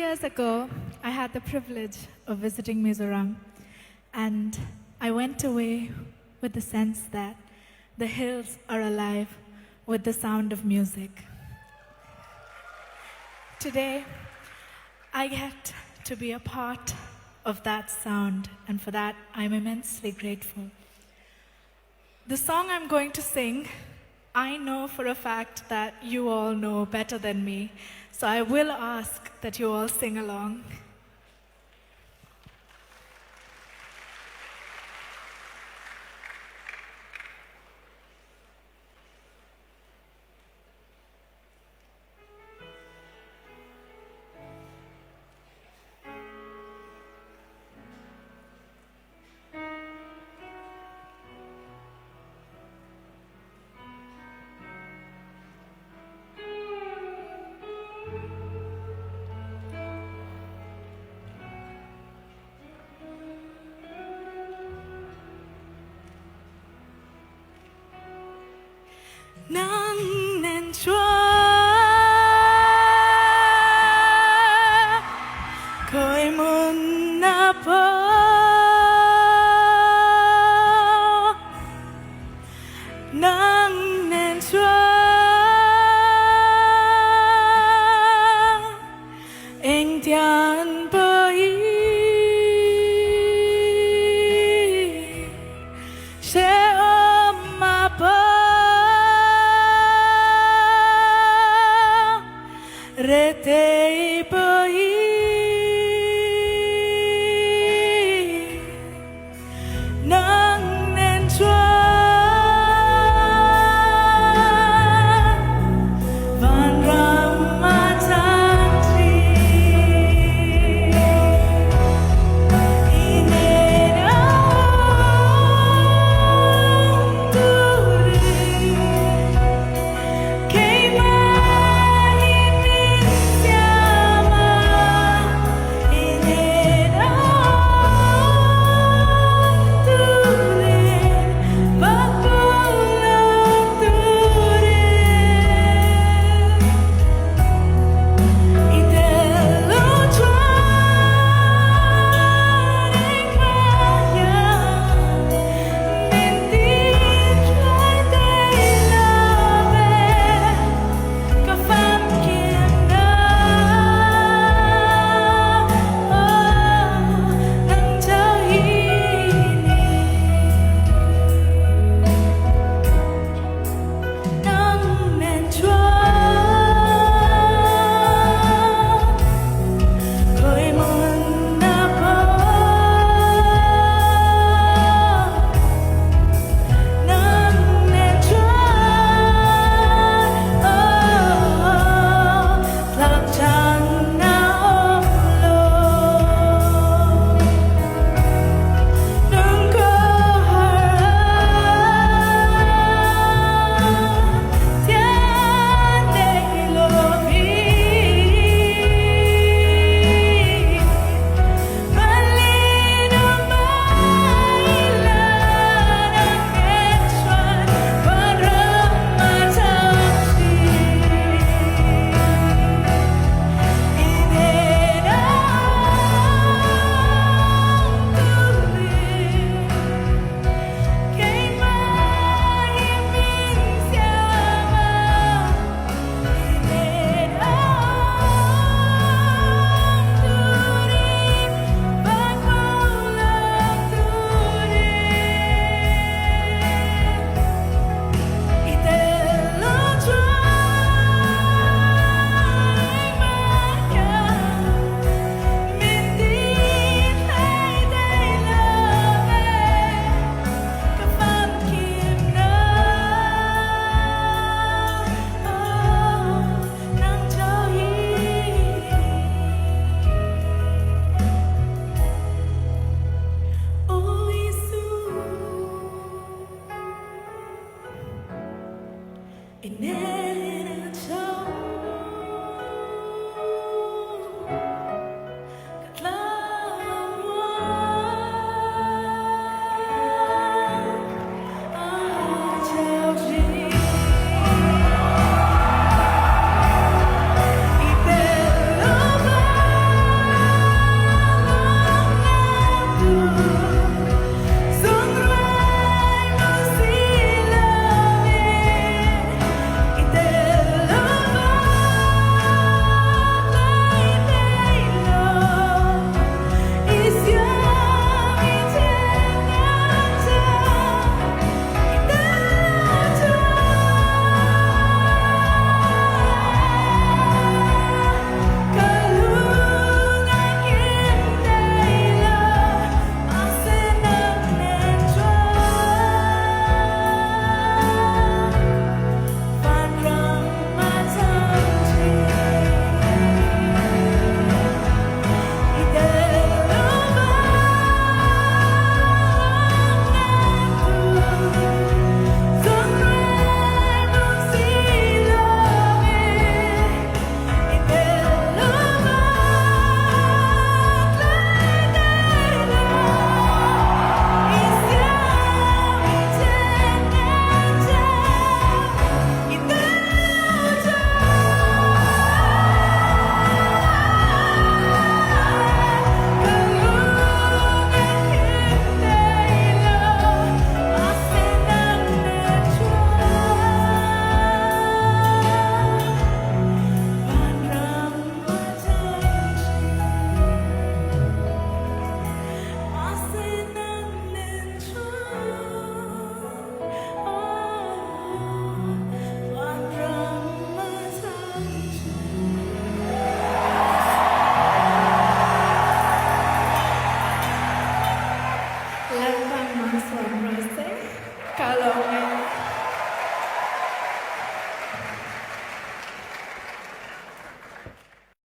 years ago, I had the privilege of visiting Mizoram, and I went away with the sense that the hills are alive with the sound of music. Today, I get to be a part of that sound, and for that, I'm immensely grateful. The song I'm going to sing, I know for a fact that you all know better than me, so I will ask that you all sing along. Nắng nên chúa khơi muôn na po nắng nên chúa anh thian bơi sẽ ôm mà Retei bơi